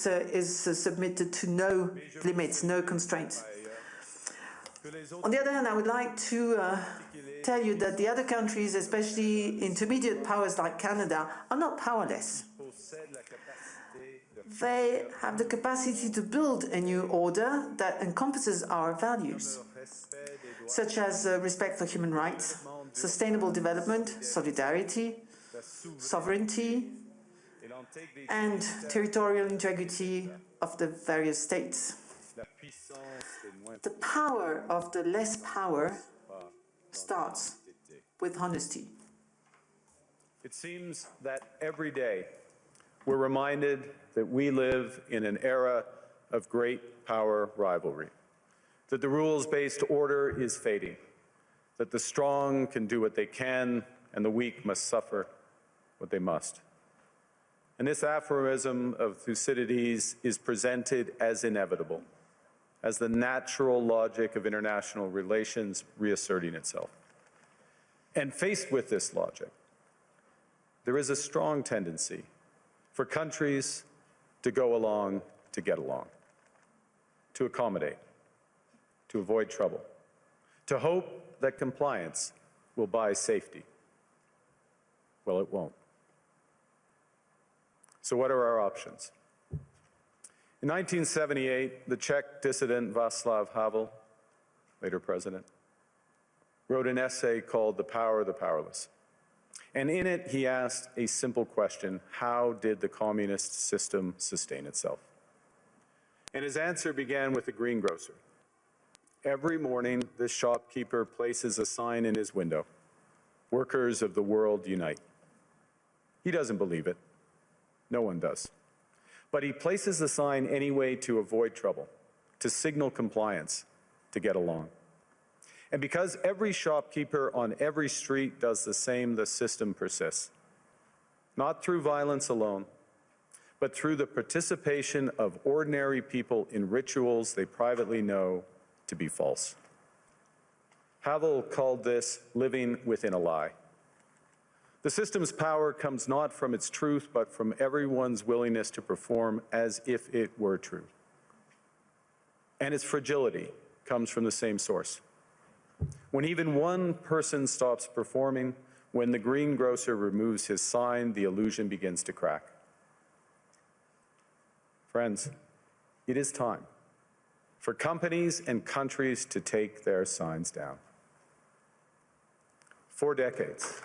is submitted to no limits, no constraints. On the other hand, I would like to tell you that the other countries, especially intermediate powers like Canada, are not powerless. They have the capacity to build a new order that encompasses our values, such as respect for human rights, sustainable development, solidarity, sovereignty, and territorial integrity of the various states. The power of the less power starts with honesty. It seems that every day we're reminded that we live in an era of great power rivalry, that the rules-based order is fading, that the strong can do what they can and the weak must suffer what they must. And this aphorism of Thucydides is presented as inevitable, as the natural logic of international relations reasserting itself. And faced with this logic, there is a strong tendency for countries to go along to get along, to accommodate, to avoid trouble, to hope that compliance will buy safety. Well, it won't. So what are our options? In 1978, the Czech dissident Václav Havel, later president, wrote an essay called The Power of the Powerless. And in it, he asked a simple question: how did the communist system sustain itself? And his answer began with the greengrocer. Every morning, this shopkeeper places a sign in his window: "Workers of the world unite." He doesn't believe it. No one does. But he places the sign anyway to avoid trouble, to signal compliance, to get along. And because every shopkeeper on every street does the same, the system persists. Not through violence alone, but through the participation of ordinary people in rituals they privately know to be false. Havel called this living within a lie. The system's power comes not from its truth, but from everyone's willingness to perform as if it were true. And its fragility comes from the same source. When even one person stops performing, when the greengrocer removes his sign, the illusion begins to crack. Friends, it is time for companies and countries to take their signs down. For decades,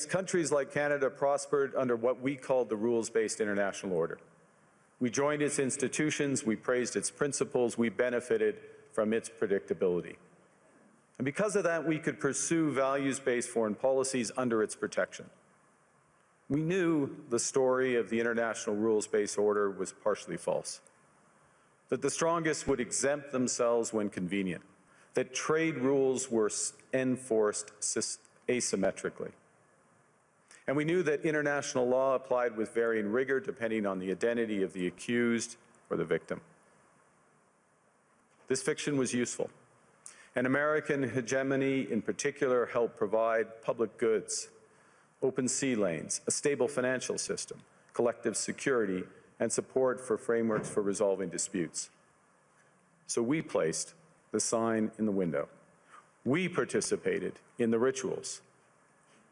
countries like Canada prospered under what we called the rules-based international order. We joined its institutions, we praised its principles, we benefited from its predictability. And because of that, we could pursue values-based foreign policies under its protection. We knew the story of the international rules-based order was partially false, that the strongest would exempt themselves when convenient, that trade rules were enforced asymmetrically. And we knew that international law applied with varying rigor depending on the identity of the accused or the victim. This fiction was useful. And American hegemony in particular helped provide public goods, open sea lanes, a stable financial system, collective security, and support for frameworks for resolving disputes. So we placed the sign in the window. We participated in the rituals,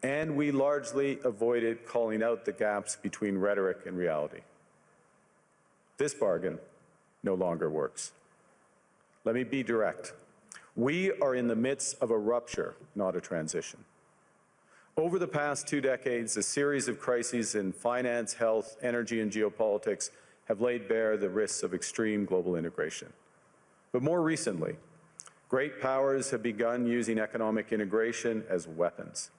and we largely avoided calling out the gaps between rhetoric and reality. This bargain no longer works. Let me be direct. We are in the midst of a rupture, not a transition. Over the past 2 decades, a series of crises in finance, health, energy, and geopolitics have laid bare the risks of extreme global integration. But more recently, great powers have begun using economic integration as weapons.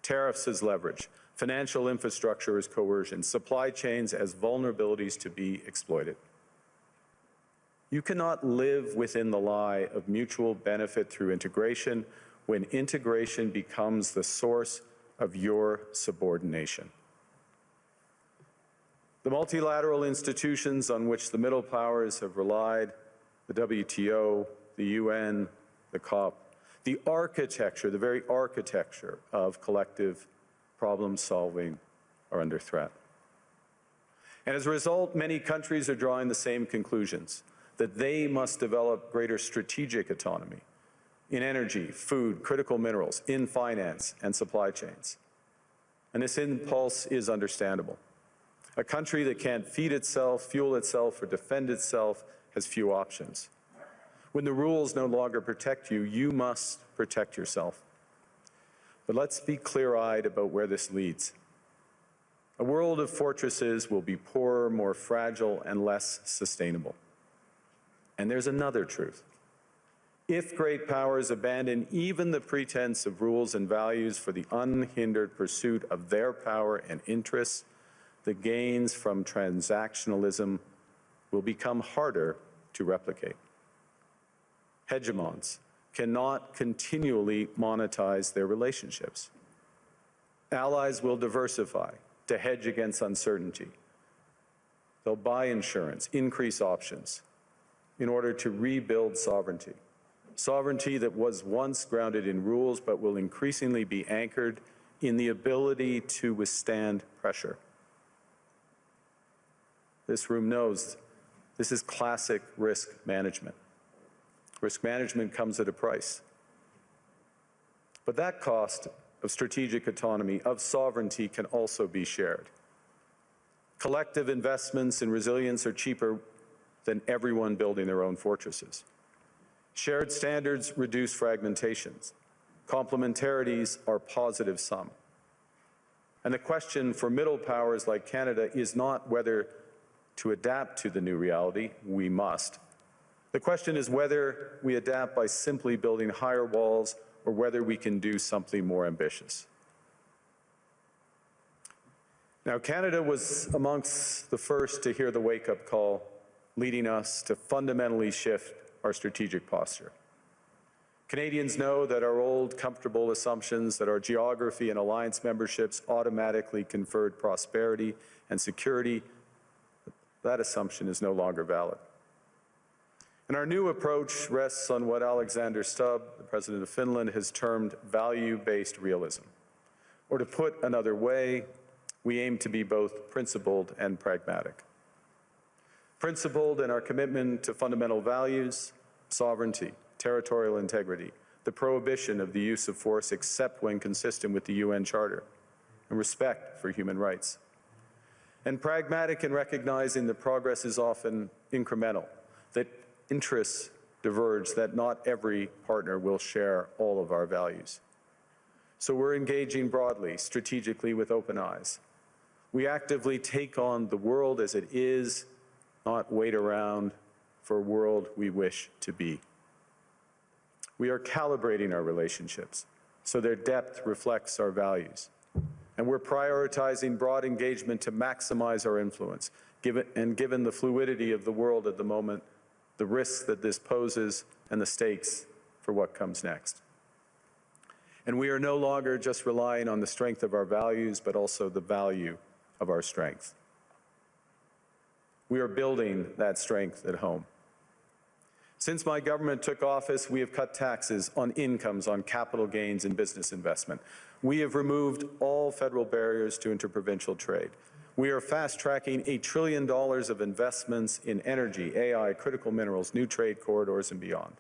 Tariffs as leverage, financial infrastructure as coercion, supply chains as vulnerabilities to be exploited. You cannot live within the lie of mutual benefit through integration when integration becomes the source of your subordination. The multilateral institutions on which the middle powers have relied, the WTO, the UN, the COP, The architecture, the very architecture of collective problem solving are under threat. And as a result, many countries are drawing the same conclusions, that they must develop greater strategic autonomy in energy, food, critical minerals, in finance, and supply chains. And this impulse is understandable. A country that can't feed itself, fuel itself, or defend itself has few options. When the rules no longer protect you, you must protect yourself. But let's be clear-eyed about where this leads. A world of fortresses will be poorer, more fragile, and less sustainable. And there's another truth. If great powers abandon even the pretense of rules and values for the unhindered pursuit of their power and interests, the gains from transactionalism will become harder to replicate. Hegemons cannot continually monetize their relationships. Allies will diversify to hedge against uncertainty. They'll buy insurance, increase options in order to rebuild sovereignty. Sovereignty that was once grounded in rules but will increasingly be anchored in the ability to withstand pressure. This room knows this is classic risk management. Risk management comes at a price. But that cost of strategic autonomy, of sovereignty, can also be shared. Collective investments in resilience are cheaper than everyone building their own fortresses. Shared standards reduce fragmentations. Complementarities are positive sum. And the question for middle powers like Canada is not whether to adapt to the new reality. We must. The question is whether we adapt by simply building higher walls or whether we can do something more ambitious. Now, Canada was amongst the first to hear the wake-up call, leading us to fundamentally shift our strategic posture. Canadians know that our old, comfortable assumptions that our geography and alliance memberships automatically conferred prosperity and security, that assumption is no longer valid. And our new approach rests on what Alexander Stubb, the President of Finland, has termed value-based realism. Or to put another way, we aim to be both principled and pragmatic. Principled in our commitment to fundamental values, sovereignty, territorial integrity, the prohibition of the use of force except when consistent with the UN Charter, and respect for human rights. And pragmatic in recognizing that progress is often incremental, that interests diverge, that not every partner will share all of our values. So we're engaging broadly, strategically with open eyes. We actively take on the world as it is, not wait around for a world we wish to be. We are calibrating our relationships so their depth reflects our values. And we're prioritizing broad engagement to maximize our influence, given the fluidity of the world at the moment, the risks that this poses, and the stakes for what comes next. And we are no longer just relying on the strength of our values, but also the value of our strength. We are building that strength at home. Since my government took office, we have cut taxes on incomes, on capital gains, and business investment. We have removed all federal barriers to interprovincial trade. We are fast-tracking $1 trillion of investments in energy, AI, critical minerals, new trade corridors, and beyond.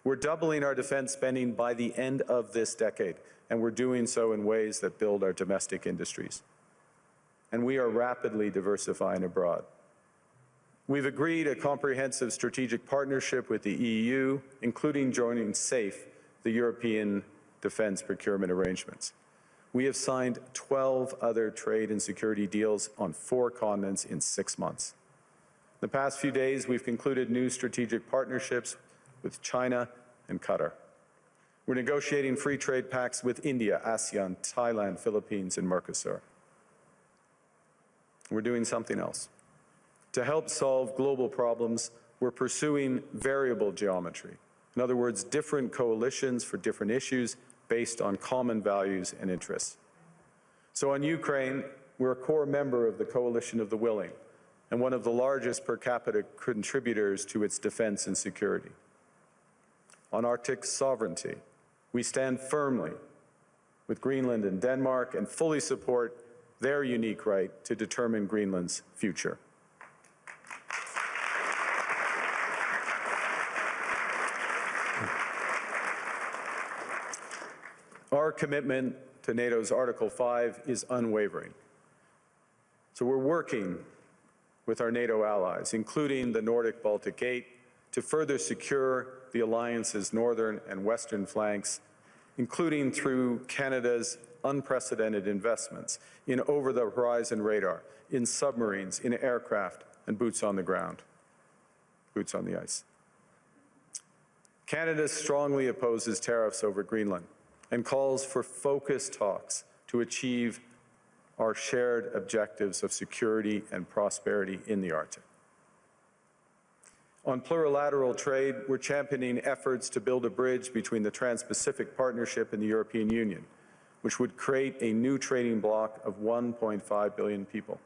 We're doubling our defense spending by the end of this decade, and we're doing so in ways that build our domestic industries. And we are rapidly diversifying abroad. We've agreed a comprehensive strategic partnership with the EU, including joining SAFE, the European Defence Procurement Arrangements. We have signed 12 other trade and security deals on 4 continents in 6 months. In the past few days, we've concluded new strategic partnerships with China and Qatar. We're negotiating free trade pacts with India, ASEAN, Thailand, Philippines, and Mercosur. We're doing something else. To help solve global problems, we're pursuing variable geometry. In other words, different coalitions for different issues based on common values and interests. So on Ukraine, we're a core member of the Coalition of the Willing and one of the largest per capita contributors to its defense and security. On Arctic sovereignty, We stand firmly with Greenland and Denmark and fully support their unique right to determine Greenland's future. Our commitment to NATO's Article 5 is unwavering. So we're working with our NATO allies, including the Nordic-Baltic Gate, to further secure the alliance's northern and western flanks, including through Canada's unprecedented investments in over-the-horizon radar, in submarines, in aircraft, and boots on the ground, boots on the ice. Canada strongly opposes tariffs over Greenland and calls for focused talks to achieve our shared objectives of security and prosperity in the Arctic. On plurilateral trade, we're championing efforts to build a bridge between the Trans-Pacific Partnership and the European Union, which would create a new trading bloc of 1.5 billion people.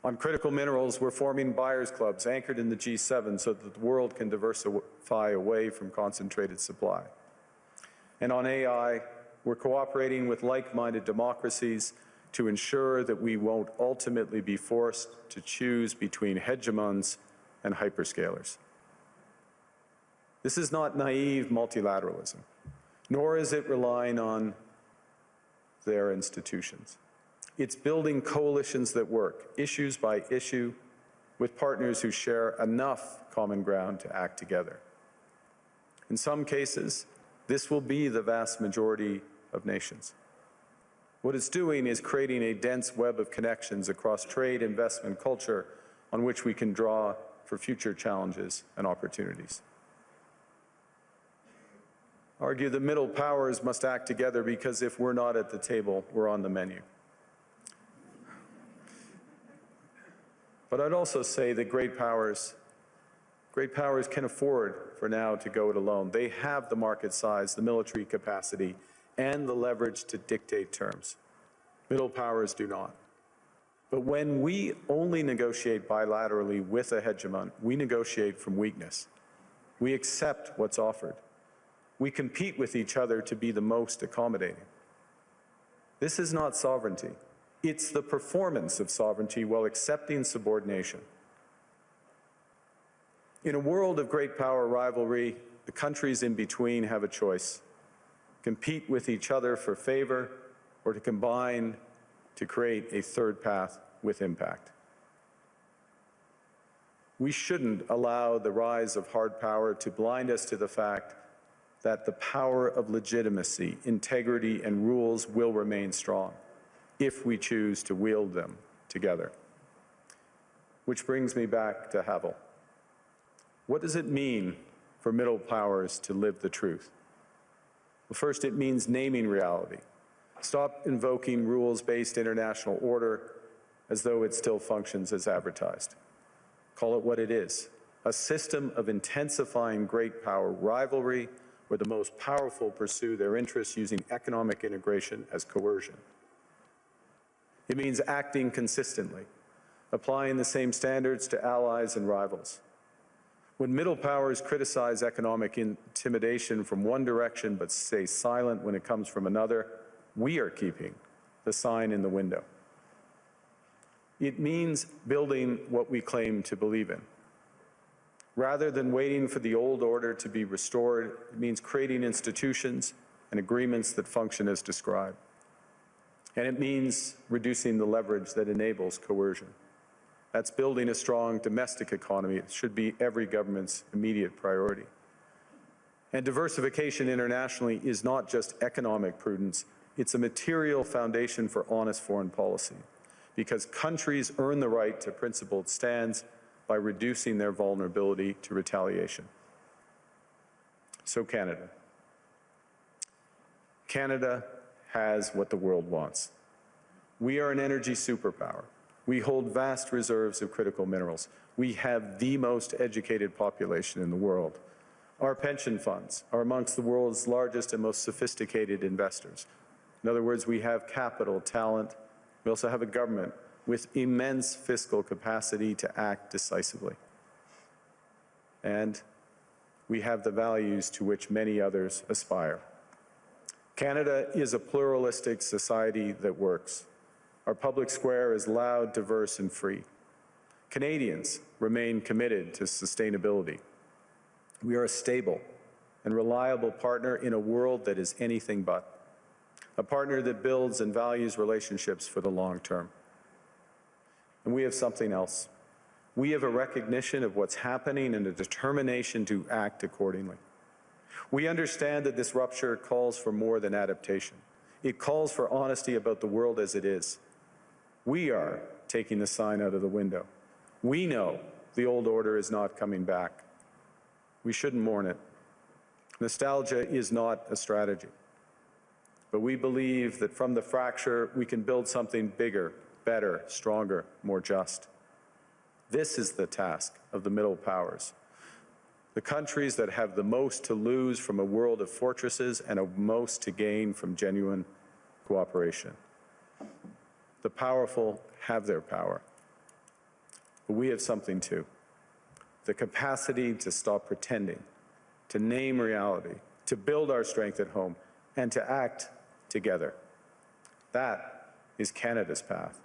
On critical minerals, we're forming buyers' clubs anchored in the G7 so that the world can diversify away from concentrated supply. And on AI, we're cooperating with like-minded democracies to ensure that we won't ultimately be forced to choose between hegemons and hyperscalers. This is not naive multilateralism, nor is it relying on their institutions. It's building coalitions that work, issues by issue, with partners who share enough common ground to act together. In some cases, this will be the vast majority of nations. What it's doing is creating a dense web of connections across trade, investment, culture, on which we can draw for future challenges and opportunities. I argue the middle powers must act together because if we're not at the table, we're on the menu. But I'd also say that great powers can afford for now to go it alone. They have the market size, the military capacity, and the leverage to dictate terms. Middle powers do not. But when we only negotiate bilaterally with a hegemon, we negotiate from weakness. We accept what's offered. We compete with each other to be the most accommodating. This is not sovereignty. It's the performance of sovereignty while accepting subordination. In a world of great power rivalry, the countries in between have a choice: compete with each other for favor, or to combine to create a third path with impact. We shouldn't allow the rise of hard power to blind us to the fact that the power of legitimacy, integrity, and rules will remain strong if we choose to wield them together. Which brings me back to Havel. What does it mean for middle powers to live the truth? Well, first, it means naming reality. Stop invoking rules-based international order as though it still functions as advertised. Call it what it is: a system of intensifying great power rivalry where the most powerful pursue their interests using economic integration as coercion. It means acting consistently, applying the same standards to allies and rivals. When middle powers criticize economic intimidation from one direction but stay silent when it comes from another, we are keeping the sign in the window. It means building what we claim to believe in. Rather than waiting for the old order to be restored, it means creating institutions and agreements that function as described. And it means reducing the leverage that enables coercion. That's building a strong domestic economy. It should be every government's immediate priority. And diversification internationally is not just economic prudence, it's a material foundation for honest foreign policy, because countries earn the right to principled stands by reducing their vulnerability to retaliation. So Canada. Canada has what the world wants. We are an energy superpower. We hold vast reserves of critical minerals. We have the most educated population in the world. Our pension funds are amongst the world's largest and most sophisticated investors. In other words, we have capital, talent. We also have a government with immense fiscal capacity to act decisively. And we have the values to which many others aspire: Canada is a pluralistic society that works. Our public square is loud, diverse, and free. Canadians remain committed to sustainability. We are a stable and reliable partner in a world that is anything but. A partner that builds and values relationships for the long term. And we have something else. We have a recognition of what's happening and a determination to act accordingly. We understand that this rupture calls for more than adaptation. It calls for honesty about the world as it is. We are taking the sign out of the window. We know the old order is not coming back. We shouldn't mourn it. Nostalgia is not a strategy. But we believe that from the fracture, we can build something bigger, better, stronger, more just. This is the task of the middle powers. The countries that have the most to lose from a world of fortresses and the most to gain from genuine cooperation. The powerful have their power. But we have something too. The capacity to stop pretending, to name reality, to build our strength at home, and to act together. That is Canada's path.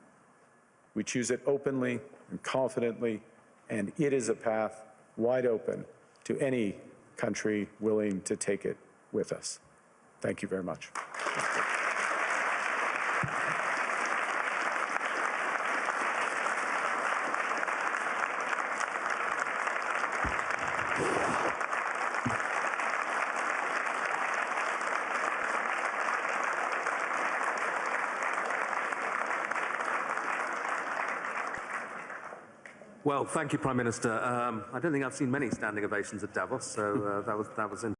We choose it openly and confidently, and it is a path wide open to any country willing to take it with us. Thank you very much. Well, thank you, Prime Minister. I don't think I've seen many standing ovations at Davos, so that was interesting.